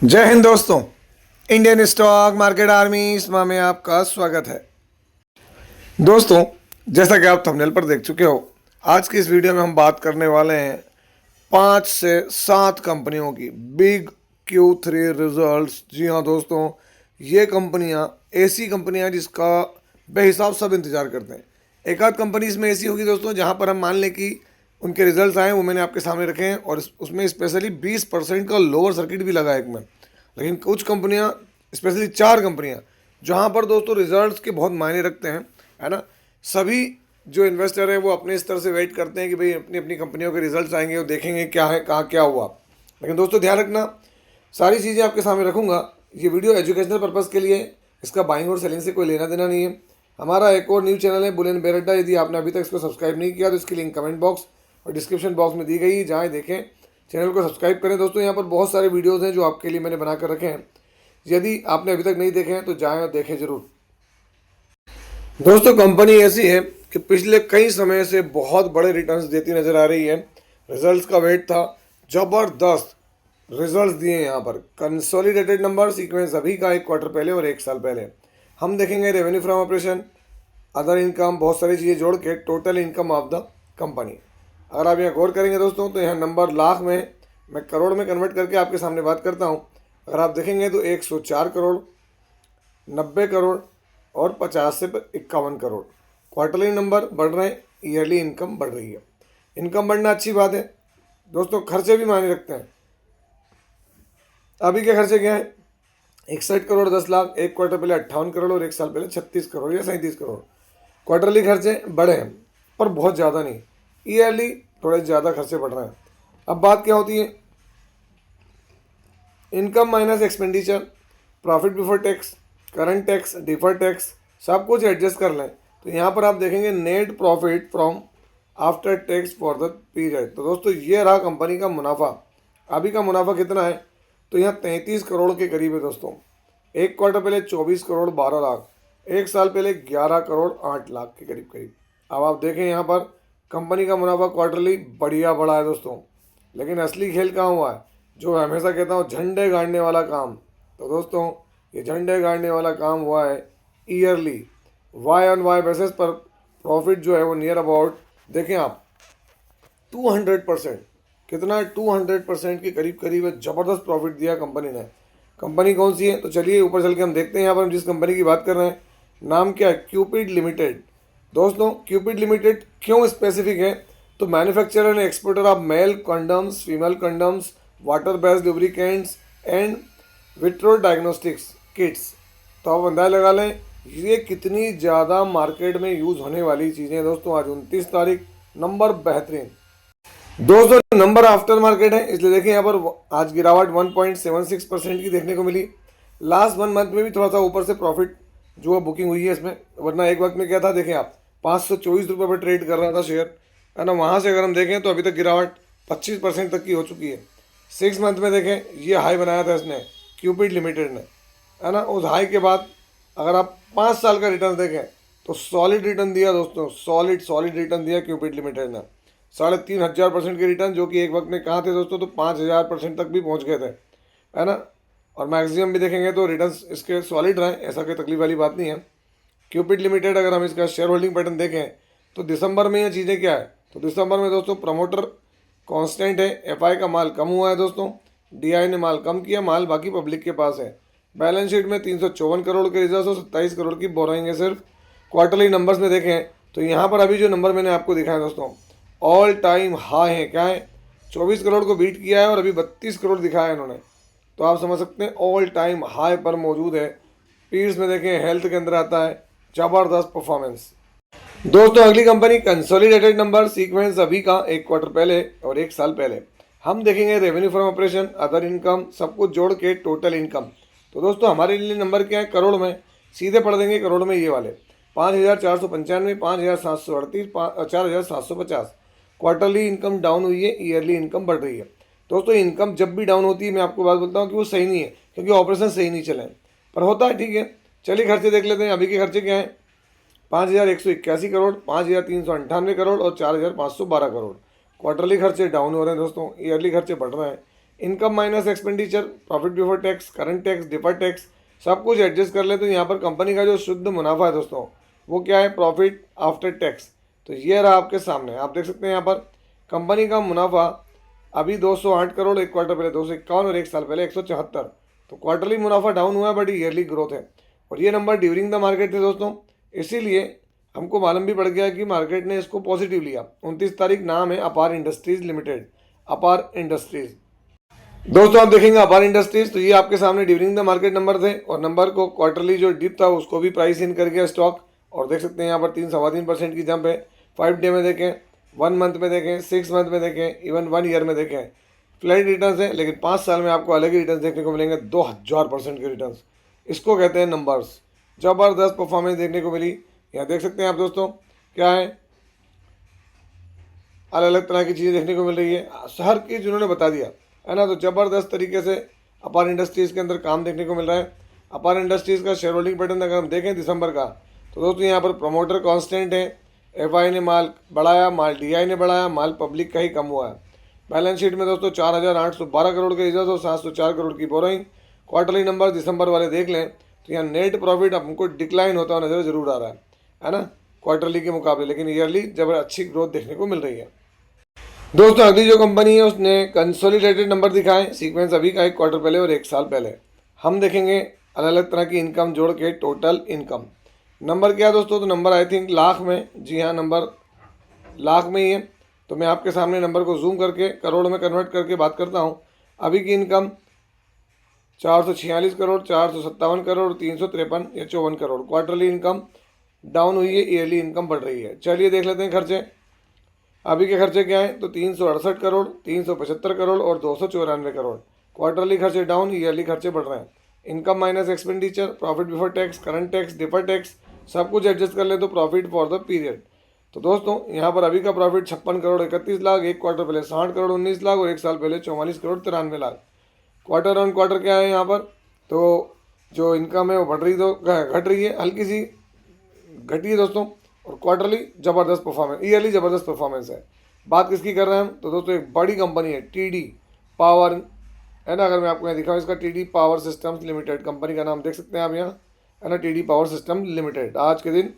जय हिंद दोस्तों। Indian stock market army इसमा में आपका स्वागत है। दोस्तों, जैसा कि आप थंबनेल पर देख चुके हो, आज की इस वीडियो में हम बात करने वाले हैं 5 से 7 कंपनियों की बिग Q3 रिजल्ट्स। जी हाँ दोस्तों, ये कंपनियां ऐसी कंपनियां जिसका बेहिसाब सब इंतजार करते हैं। एक आध कंपनी इसमें ऐसी होगी दोस्तों जहां पर हम मान लें कि उनके रिजल्ट्स आए, वो मैंने आपके सामने रखे हैं और उसमें स्पेशली 20% का लोअर सर्किट भी लगा है एक में। लेकिन कुछ कंपनियां, स्पेशली 4 कंपनियां, जहां पर दोस्तों रिजल्ट्स के बहुत मायने रखते हैं, है ना। सभी जो इन्वेस्टर हैं वो अपने स्तर से वेट करते हैं कि भाई अपनी अपनी कंपनियों के रिजल्ट्स आएंगे, वो देखेंगे क्या है, कहाँ क्या हुआ। लेकिन दोस्तों ध्यान रखना, सारी चीज़ें आपके सामने रखूंगा। ये वीडियो एजुकेशनल पर्पज़ के लिए, इसका बाइंग और सेलिंग से कोई लेना देना नहीं है। हमारा एक और न्यूज़ चैनल है बुल एंड बेयर अड्डा। यदि आपने अभी तक इसको सब्सक्राइब नहीं किया तो इसकी लिंक कमेंट बॉक्स और डिस्क्रिप्शन बॉक्स में दी गई, जहाँ देखें, चैनल को सब्सक्राइब करें। दोस्तों यहाँ पर बहुत सारे वीडियोज़ हैं जो आपके लिए मैंने बना कर रखे हैं। यदि आपने अभी तक नहीं देखे हैं तो जाएं और देखें जरूर। दोस्तों, कंपनी ऐसी है कि पिछले कई समय से बहुत बड़े रिटर्न्स देती नजर आ रही है। रिजल्ट्स का वेट था, जबरदस्त रिजल्ट्स दिए यहाँ पर। कंसोलिडेटेड नंबर सीक्वेंस अभी का 1 क्वार्टर पहले और 1 साल पहले हम देखेंगे। Revenue from operation, other income, बहुत सारी चीज़ें जोड़ के total income of the company. अगर आप यहाँ गौर करेंगे दोस्तों तो यहाँ नंबर लाख में, मैं करोड़ में कन्वर्ट करके आपके सामने बात करता हूँ। अगर आप देखेंगे तो 104 करोड़, 90 करोड़ और 50 से 51 करोड़ क्वार्टरली नंबर बढ़ रहे हैं। ईयरली इनकम बढ़ रही है। इनकम बढ़ना अच्छी बात है दोस्तों, खर्चे भी मायने रखते हैं। अभी के खर्चे क्या है? 61 करोड़ 10 लाख, 1 क्वार्टर पहले 58 करोड़ और 1 साल पहले 36 करोड़ या 37 करोड़। क्वार्टरली खर्चे बढ़े हैं पर बहुत ज़्यादा नहीं। ईयरली थोड़े ज़्यादा खर्चे बढ़ रहे हैं। अब बात क्या होती है? Income minus expenditure, profit before tax, current tax, defer tax, सब कुछ एडजस्ट कर लें तो यहाँ पर आप देखेंगे net profit from after tax for the period. तो दोस्तों ये रहा कंपनी का मुनाफा। अभी का मुनाफा कितना है? तो यहाँ 33 करोड़ के करीब है दोस्तों। 1 क्वार्टर पहले 24 करोड़ 12 लाख, 1 साल पहले 11 करोड़ 8 लाख के करीब करीब। अब आप देखें यहाँ पर कंपनी का मुनाफा क्वार्टरली बढ़िया बढ़ा है दोस्तों। लेकिन असली खेल कहाँ हुआ है? जो मैं हमेशा कहता हूँ, झंडे गाड़ने वाला काम। तो दोस्तों ये झंडे गाड़ने वाला काम हुआ है yearly. Y on Y basis पर प्रॉफिट जो है वो नियर अबाउट, देखें आप, 200%। कितना? 200% के करीब करीब है। ज़बरदस्त प्रॉफिट दिया कंपनी ने। कंपनी कौन सी है? तो चलिए ऊपर चल के हम देखते हैं। यहाँ पर हम जिस कंपनी की बात कर रहे हैं, नाम क्या है? Cupid Limited. दोस्तों क्यूपिड लिमिटेड क्यों स्पेसिफिक है? तो manufacturer and exporter of male condoms, female condoms, water based lubricants and vitro diagnostics kits. तो आप अंदाजा लगा लें ये कितनी ज़्यादा मार्केट में यूज़ होने वाली चीज़ें हैं दोस्तों। आज 29 तारीख, नंबर बेहतरीन दोस्तों, नंबर आफ्टर मार्केट है, इसलिए देखिए यहाँ पर आज गिरावट 1.76% की देखने को मिली। लास्ट 1 मंथ में भी थोड़ा सा ऊपर से प्रॉफिट जो है बुकिंग हुई है इसमें, वरना एक वक्त में क्या था, देखें आप, 524 रुपये पर ट्रेड कर रहा था शेयर, है ना। वहाँ से अगर हम देखें तो अभी तक गिरावट 25% तक की हो चुकी है। 6 मंथ में देखें ये हाई बनाया था इसने, क्यूपिड लिमिटेड ने, है ना। उस हाई के बाद अगर आप 5 साल का रिटर्न देखें तो सॉलिड रिटर्न दिया दोस्तों, सॉलिड रिटर्न दिया क्यूपिड लिमिटेड ने। 3,500% के रिटर्न, जो कि एक वक्त में कहाँ थे दोस्तों, तो 5,000% तक भी पहुँच गए थे, है ना। और मैक्सिमम भी देखेंगे तो रिटर्न्स इसके सॉलिड रहे, ऐसा कोई तकलीफ वाली बात नहीं है। क्यूपिड लिमिटेड अगर हम इसका शेयर होल्डिंग पैटर्न देखें तो दिसंबर में ये चीज़ें क्या है, तो दिसंबर में दोस्तों प्रमोटर कांस्टेंट है, एफआई का माल कम हुआ है दोस्तों, डीआई ने माल कम किया, माल बाकी पब्लिक के पास है। बैलेंस शीट में 354 करोड़ के रिजर्व और 27 करोड़ की बोरोइंग है सिर्फ। क्वार्टरली नंबर्स में देखें तो यहाँ पर अभी जो नंबर मैंने आपको दिखाया दोस्तों, ऑल टाइम हाई है। क्या है? 24 करोड़ को बीट किया है और अभी 32 करोड़ दिखाया है इन्होंने। तो आप समझ सकते हैं ऑल टाइम हाई पर मौजूद है। पीर्स में देखें, हेल्थ के अंदर आता है, ज़बरदस्त परफॉर्मेंस दोस्तों। अगली कंपनी कंसोलिडेटेड नंबर सीक्वेंस अभी का 1 क्वार्टर पहले और 1 साल पहले हम देखेंगे। Revenue from operation, other income, सब कुछ जोड़ के टोटल इनकम। तो दोस्तों हमारे लिए नंबर क्या है? करोड़ में, सीधे पढ़ देंगे करोड़ में ये वाले, 5,495, 5,738, 4,750। क्वार्टरली इनकम डाउन हुई है, ईयरली इनकम बढ़ रही है। दोस्तों इनकम जब भी डाउन होती है, मैं आपको बात बोलता हूँ कि वो सही नहीं है, क्योंकि ऑपरेशन सही नहीं चले, पर होता है, ठीक है। चलिए खर्चे देख लेते हैं। अभी के खर्चे क्या हैं? 5,181 करोड़, 5,398 करोड़ और 4,512 करोड़। क्वार्टरली खर्चे डाउन हो रहे हैं दोस्तों, ईयरली खर्चे बढ़ रहे हैं। Income minus expenditure, profit before tax, current tax, deferred tax, सब कुछ एडजस्ट कर ले तो यहाँ पर कंपनी का जो शुद्ध मुनाफा है दोस्तों वो क्या है, प्रॉफिट आफ्टर टैक्स। तो ये रहा आपके सामने, आप देख सकते हैं यहाँ पर कंपनी का मुनाफा अभी 208 करोड़, एक क्वार्टर पहले 251 और एक साल पहले 174। तो क्वार्टरली मुनाफा डाउन हुआ है बट ईयरली ग्रोथ है। और ये नंबर ड्यूरिंग द मार्केट थे दोस्तों, इसीलिए हमको मालूम भी पड़ गया कि मार्केट ने इसको पॉजिटिव लिया। 29 तारीख नाम है अपार इंडस्ट्रीज लिमिटेड, अपार इंडस्ट्रीज। दोस्तों आप देखेंगे अपार इंडस्ट्रीज, तो ये आपके सामने ड्यूरिंग द मार्केट नंबर थे और नंबर को क्वार्टरली जो डिप था उसको भी प्राइस इन कर गया स्टॉक। और देख सकते हैं यहाँ पर 3-3.25% की जंप है। 5 डे में देखें, 1 मंथ में देखें, 6 मंथ में देखें, इवन 1 ईयर में देखें, फ्लैट रिटर्न्स है, लेकिन 5 साल में आपको अलग ही रिटर्न्स देखने को मिलेंगे, 2000% के रिटर्न्स। इसको कहते हैं नंबर्स, जबरदस्त परफॉर्मेंस देखने को मिली। यहाँ देख सकते हैं आप दोस्तों क्या है, अलग अलग तरह की चीज़ें देखने को मिल रही है, हर चीज़ उन्होंने बता दिया है ना। तो ज़बरदस्त तरीके से अपार इंडस्ट्रीज़ के अंदर काम देखने को मिल रहा है। अपार इंडस्ट्रीज़ का शेयर होल्डिंग पैटर्न अगर हम देखें दिसंबर का, तो दोस्तों यहाँ पर प्रमोटर कांस्टेंट है, एफआई ने माल बढ़ाया, माल डीआई ने बढ़ाया, माल पब्लिक का ही कम हुआ है। बैलेंस शीट में दोस्तों 4812 करोड़ के रिजर्व और 704 करोड़ की बोरोइंग। क्वार्टरली नंबर दिसंबर वाले देख लें तो यहाँ नेट प्रॉफिट हमको डिक्लाइन होता हुआ नजर जरूर आ रहा है ना, क्वार्टरली के मुकाबले, लेकिन ईयरली जब अच्छी ग्रोथ देखने को मिल रही है। दोस्तों अगली जो कंपनी है उसने कंसोलिडेटेड नंबर दिखाए, सीक्वेंस अभी का 1 क्वार्टर पहले और 1 साल पहले। हम देखेंगे अलग अलग तरह की इनकम जोड़ के टोटल इनकम। नंबर क्या है दोस्तों, तो नंबर आई थिंक लाख में, जी हाँ नंबर लाख में ही है। तो मैं आपके सामने नंबर को जूम करके करोड़ में कन्वर्ट करके बात करता हूँ। अभी की इनकम 446 करोड़, 457 करोड़, 353 या 54 करोड़। क्वार्टरली इनकम डाउन हुई है, ईयरली इनकम बढ़ रही है। चलिए देख लेते हैं खर्चे। अभी के खर्चे क्या है, तो 368 करोड़, 375 करोड़ और 294 करोड़। क्वार्टरली खर्चे डाउन, ईयरली खर्चे बढ़ रहे हैं। Income minus expenditure, profit before tax, current tax, defer tax, सब कुछ एडजस्ट कर ले तो प्रॉफिट फॉर द पीरियड। तो दोस्तों यहाँ पर अभी का प्रॉफिट 56 करोड़ 31 लाख, एक क्वार्टर पहले 60 करोड़ 19 लाख और एक साल पहले 44 crore 93 lakh. Quarter on quarter क्या है यहाँ पर, तो जो इनकम है वो बढ़ रही, तो घट रही है, हल्की सी घटी है दोस्तों। और क्वार्टरली ज़बरदस्त परफॉर्मेंस, ईयरली ज़बरदस्त परफॉर्मेंस है। बात किसकी कर रहे हैं हम, तो दोस्तों एक बड़ी कंपनी है टीडी पावर, है ना। अगर मैं आपको यहाँ दिखाऊँ, इसका TD power systems limited company का नाम देख सकते हैं आप यहाँ, है ना, टीडी पावर सिस्टम लिमिटेड आज के दिन।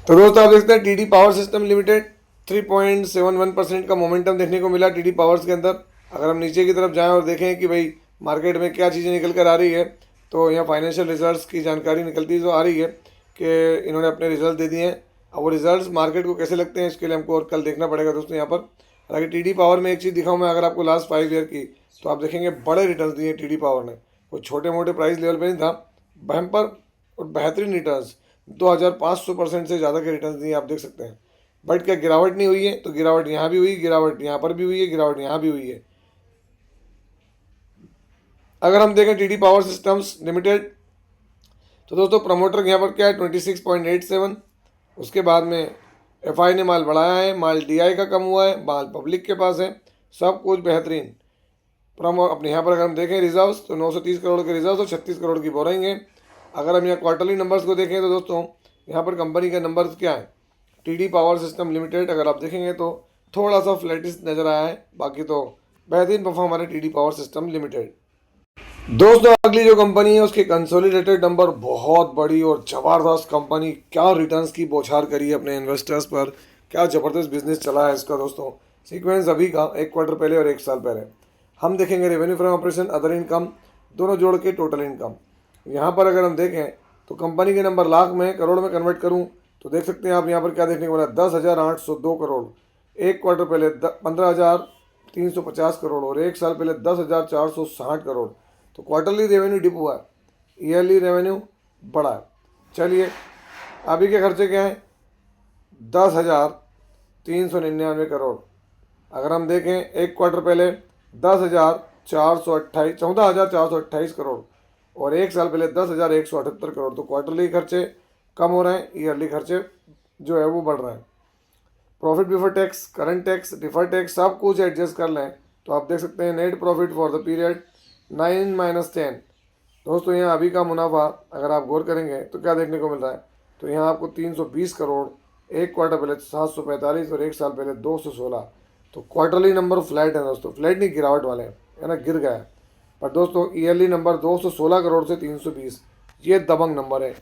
तो दोस्तों आप देखते हैं टीडी पावर सिस्टम लिमिटेड 3.71% का मोमेंटम देखने को मिला टीडी पावर्स के अंदर। अगर हम नीचे की तरफ जाएं और देखें कि भाई मार्केट में क्या चीज़ें निकल कर आ रही है, तो यहाँ फाइनेंशियल रिजल्ट्स की जानकारी निकलती जो आ रही है कि इन्होंने अपने रिजल्ट दे दिए हैं। अब वो रिजल्ट्स मार्केट को कैसे लगते हैं इसके लिए हमको और कल देखना पड़ेगा दोस्तों यहाँ पर। हालांकि टीडी पावर में एक चीज़ दिखाऊँ मैं अगर आपको लास्ट 5 ईयर की, तो आप देखेंगे बड़े रिटर्न दिए टीडी पावर ने, कोई छोटे मोटे प्राइस लेवल पर नहीं था, बम्पर और बेहतरीन रिटर्न्स 2500% से ज़्यादा के रिटर्न दिए आप देख सकते हैं। बट क्या गिरावट नहीं हुई है, तो गिरावट यहाँ भी हुई, गिरावट यहाँ पर भी हुई है, गिरावट यहाँ भी हुई है। अगर हम देखें टीडी पावर सिस्टम्स लिमिटेड, तो दोस्तों प्रमोटर यहाँ पर क्या है 26.87, उसके बाद में एफआई ने माल बढ़ाया है, माल डीआई का कम हुआ है, माल पब्लिक के पास है, सब कुछ बेहतरीन। अपने यहाँ पर अगर हम देखें रिजर्व्स, तो 930 करोड़ के रिजर्व्स और 36 करोड़ की बोरिंग है। अगर हम यहाँ क्वार्टरली नंबर्स को देखें तो दोस्तों यहाँ पर कंपनी के नंबर्स क्या है, टीडी पावर सिस्टम लिमिटेड अगर आप देखेंगे तो थोड़ा सा फ्लैटिश नज़र आया है, बाकी तो बेहतरीन परफॉर्म है टीडी पावर सिस्टम लिमिटेड। दोस्तों अगली जो कंपनी है उसकी कंसोलिडेटेड नंबर बहुत बड़ी और ज़बरदस्त कंपनी, क्या रिटर्न्स की बौछार करी है अपने इन्वेस्टर्स पर, क्या ज़बरदस्त बिजनेस चला है इसका दोस्तों। सीक्वेंस अभी का 1 क्वार्टर पहले और 1 साल पहले। हम देखेंगे revenue from operation, other income, दोनों जोड़ के टोटल इनकम। यहाँ पर अगर हम देखें तो कंपनी के नंबर लाख में करोड़ में कन्वर्ट करूँ तो देख सकते हैं आप यहाँ पर क्या देखने को मिला, 10,802 करोड़, एक क्वार्टर पहले 15,350 करोड़ और एक साल पहले 10,460 करोड़। तो क्वार्टरली रेवेन्यू डिप हुआ है, ईयरली रेवेन्यू बढ़ा है। चलिए अभी के खर्चे क्या हैं, 10,399 करोड़। अगर हम देखें एक क्वार्टर पहले 14,428 करोड़ और एक साल पहले 10,178 करोड़। तो क्वार्टरली खर्चे कम हो रहे हैं, ईयरली खर्चे जो है वो बढ़ रहे हैं। Profit before tax, current tax, defer tax सब कुछ एडजस्ट कर लें तो आप देख सकते हैं net profit for the period 9-10। दोस्तों यहाँ अभी का मुनाफा अगर आप गौर करेंगे तो क्या देखने को मिल रहा है, तो यहाँ आपको 320 करोड़, एक क्वार्टर पहले 745 और एक साल पहले 216। तो क्वार्टरली नंबर फ्लैट है दोस्तों, फ्लैट नहीं गिरावट वाले हैं, है ना, गिर गया है। पर दोस्तों ईयरली नंबर 216 करोड़ से 320, ये दबंग नंबर है।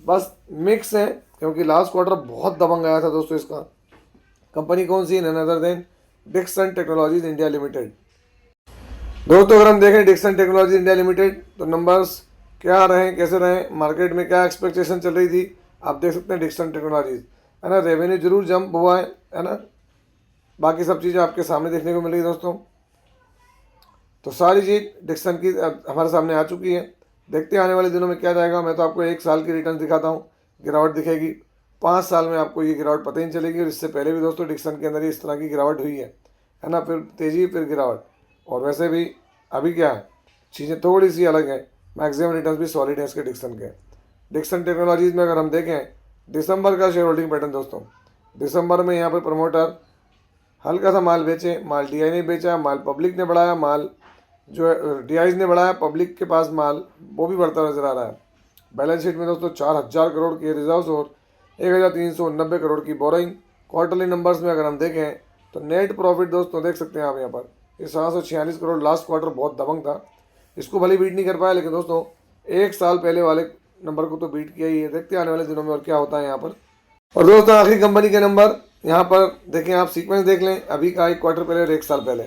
बस मिक्स है क्योंकि लास्ट क्वार्टर बहुत दबंग आया था दोस्तों इसका। कंपनी कौन सी है? None other than Dixon Technologies India Limited. दोस्तों अगर हम देखें डिक्सन टेक्नोलॉजी इंडिया लिमिटेड तो नंबर्स क्या रहे, कैसे रहे, मार्केट में क्या एक्सपेक्टेशन चल रही थी, आप देख सकते हैं डिक्सन टेक्नोलॉजीज, है ना, रेवेन्यू जरूर जंप हुआ है ना, बाकी सब चीज़ें आपके सामने देखने को मिल रही है दोस्तों। तो सारी चीज़ डिक्सन की हमारे सामने आ चुकी है। देखते हैं आने वाले दिनों में क्या जाएगा। मैं तो आपको 1 साल की रिटर्न दिखाता हूँ, गिरावट दिखेगी। 5 साल में आपको ये गिरावट पता ही नहीं चलेगी। और इससे पहले भी दोस्तों डिक्सन के अंदर ही इस तरह की गिरावट हुई है ना, फिर तेज़ी फिर गिरावट। और वैसे भी अभी क्या है, चीज़ें थोड़ी सी अलग है, मैक्सिमम रिटर्न भी सॉलिड है इसके डिक्सन के। डिक्सन टेक्नोलॉजीज में अगर हम देखें दिसंबर का शेयर होल्डिंग पैटर्न दोस्तों, दिसंबर में यहाँ पर प्रमोटर हल्का सा माल बेचे, माल डीआई ने बेचा, माल पब्लिक ने बढ़ाया, माल जो है डीआईज ने बढ़ाया, पब्लिक के पास माल वो भी बढ़ता नजर आ रहा है। बैलेंस शीट में दोस्तों 4000 करोड़ के रिजर्व्स और 1390 करोड़ की बोरोइंग। क्वार्टरली नंबर्स में अगर हम देखें तो नेट प्रॉफिट दोस्तों देख सकते हैं आप यहाँ पर, ये 746 करोड़ लास्ट क्वार्टर बहुत दबंग था, इसको भले बीट नहीं कर पाया, लेकिन दोस्तों 1 साल पहले वाले नंबर को तो बीट किया ही है। देखते हैं आने वाले दिनों में और क्या होता है यहाँ पर। और दोस्तों आखिरी कंपनी के नंबर यहाँ पर देखें, आप सीक्वेंस देख लें, अभी का 1 क्वार्टर पहले और 1 साल पहले।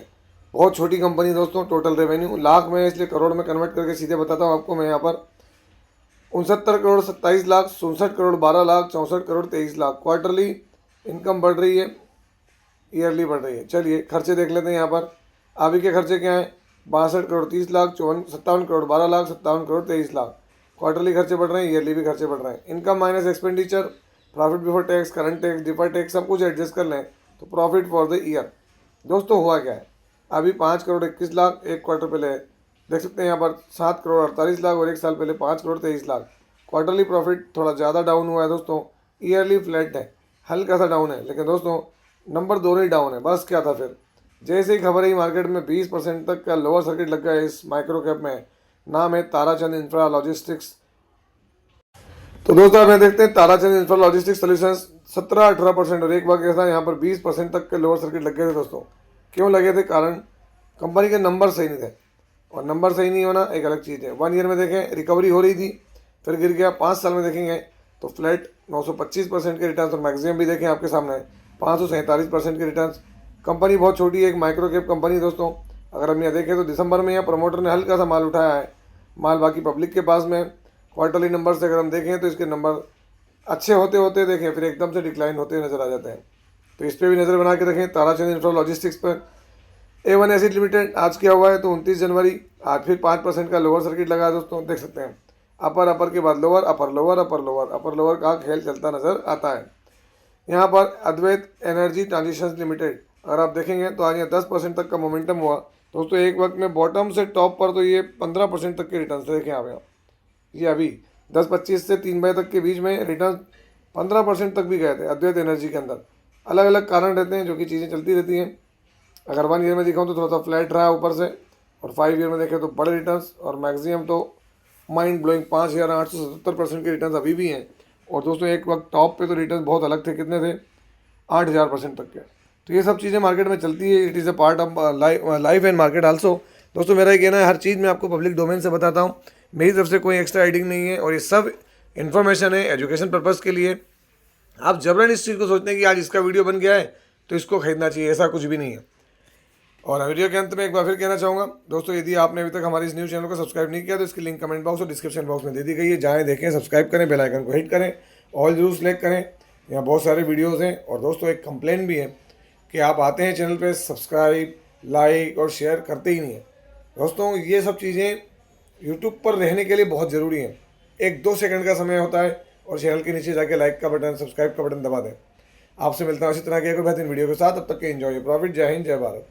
बहुत छोटी कंपनी दोस्तों, टोटल रेवेन्यू लाख में, इसलिए करोड़ में कन्वर्ट करके सीधे बताता हूँ आपको मैं। यहाँ पर 69 करोड़ 27 लाख, 67 करोड़ 12 लाख, 64 करोड़ 23 लाख। क्वार्टरली इनकम बढ़ रही है, ईयरली बढ़ रही है। चलिए खर्चे देख लेते हैं यहाँ पर। अभी के खर्चे क्या हैं? 62 करोड़ 30 लाख, 57 करोड़ 12 लाख, 57 करोड़ 23 लाख। क्वार्टरली खर्चे बढ़ रहे हैं, ईयरली भी खर्चे बढ़ रहे हैं। Income minus expenditure, profit before tax, current tax, deferred tax, सब कुछ एडजस्ट कर लें तो प्रॉफिट फॉर द ईयर दोस्तों हुआ क्या है? अभी 5 करोड़ 21 लाख, 1 क्वार्टर पहले देख सकते हैं यहाँ पर 7 करोड़ 48 लाख, और 1 साल पहले 5 करोड़ 23 लाख। क्वार्टरली प्रॉफिट थोड़ा ज़्यादा डाउन हुआ है दोस्तों, ईयरली फ्लैट है, हल्का सा डाउन है, लेकिन दोस्तों नंबर दोनों ही डाउन है। बस क्या था फिर, जैसे ही खबर आई मार्केट में 20% तक का लोअर सर्किट लग गया इस माइक्रो कैप में। नाम है ताराचंद इंफ्रा लॉजिस्टिक्स। तो दोस्तों आप यहाँ देखते हैं ताराचंद इंफ्रा लॉजिस्टिक्स सोल्यूशंस 17-18%, और एक बार कैसा यहाँ पर 20% तक के लोअर सर्किट लग गए थे दोस्तों। क्यों लगे थे? कारण कंपनी के नंबर सही नहीं थे, और नंबर सही नहीं होना एक अलग चीज़ है। 1 ईयर में देखें रिकवरी हो रही थी, फिर गिर गया। 5 साल में देखेंगे तो फ्लैट 925% के रिटर्न, और मैक्सिमम भी देखें आपके सामने 547% के रिटर्न। कंपनी बहुत छोटी है, एक माइक्रो कैप कंपनी दोस्तों। अगर हम यहाँ देखें तो दिसंबर में यहाँ प्रमोटर ने हल्का सा माल उठाया है, माल बाकी पब्लिक के पास में। क्वार्टरली नंबर से अगर हम देखें तो इसके नंबर अच्छे होते होते देखें फिर एकदम से डिक्लाइन होते नजर आ जाते हैं। तो इस पर भी नज़र बना के रखें ताराचंद इंफ्रा लॉजिस्टिक्स पर। A1 एसिड लिमिटेड आज क्या हुआ है तो 29 जनवरी, आज फिर 5% का लोअर सर्किट लगा है दोस्तों, देख सकते हैं। अपर के बाद lower, upper lower, upper lower, upper lower का खेल चलता नजर आता है। यहाँ पर अद्वैत एनर्जी ट्रांजिशन लिमिटेड अगर आप देखेंगे तो आज यहाँ 10% तक का मोमेंटम हुआ दोस्तों। एक वक्त में बॉटम से टॉप पर तो ये 15% तक के रिटर्न देखें आप यहाँ, ये अभी 10:25 से 3 बजे तक के बीच में रिटर्न 15% तक भी गए थे अद्वैत एनर्जी के अंदर। अलग अलग कारण रहते हैं जो कि चीज़ें चलती रहती हैं। अगर 1 ईयर में दिखाऊँ तो थोड़ा सा फ्लैट रहा है ऊपर से, और 5 ईयर में देखें तो बड़े रिटर्न्स, और मैक्सिमम तो माइंड ब्लोइंग 5877% के रिटर्न्स अभी भी हैं। और दोस्तों एक वक्त टॉप पे तो रिटर्न बहुत अलग थे, कितने थे? 8000% तक के। तो ये सब चीज़ें मार्केट में चलती है, it is a part of life and market also. दोस्तों मेरा ये कहना है हर चीज़ मैं आपको पब्लिक डोमेन से बताता हूँ, मेरी तरफ से कोई एक्स्ट्रा एडिंग नहीं है, और ये सब इन्फॉर्मेशन है एजुकेशन पर्पज़ के लिए। आप जबरन इस चीज़ को सोचते हैं कि आज इसका वीडियो बन गया है तो इसको खरीदना चाहिए, ऐसा कुछ भी नहीं है। और वीडियो के अंत में एक बार फिर कहना चाहूँगा दोस्तों, यदि आपने अभी तक हमारे इस न्यूज़ चैनल को सब्सक्राइब नहीं किया तो इसकी लिंक कमेंट बॉक्स और डिस्क्रिप्शन बॉक्स में दे दी गई है, जाएँ देखें, सब्सक्राइब करें, बेल आइकन को हिट करें, ऑल जरूर सेलेक्ट करें। यहाँ बहुत सारे वीडियोज़ हैं। और दोस्तों एक कंप्लेन भी है कि आप आते हैं चैनल पर, सब्सक्राइब, लाइक और शेयर करते ही नहीं है। दोस्तों ये सब चीज़ें यूट्यूब पर रहने के लिए बहुत ज़रूरी हैं। 1-2 सेकंड का समय होता है, और चैनल के नीचे जाके लाइक का बटन, सब्सक्राइब का बटन दबा दें। आपसे मिलता हूँ इसी तरह के एक बेहतरीन वीडियो के साथ, तब तक के एंजॉय प्रॉफिट। जय हिंद, जय भारत।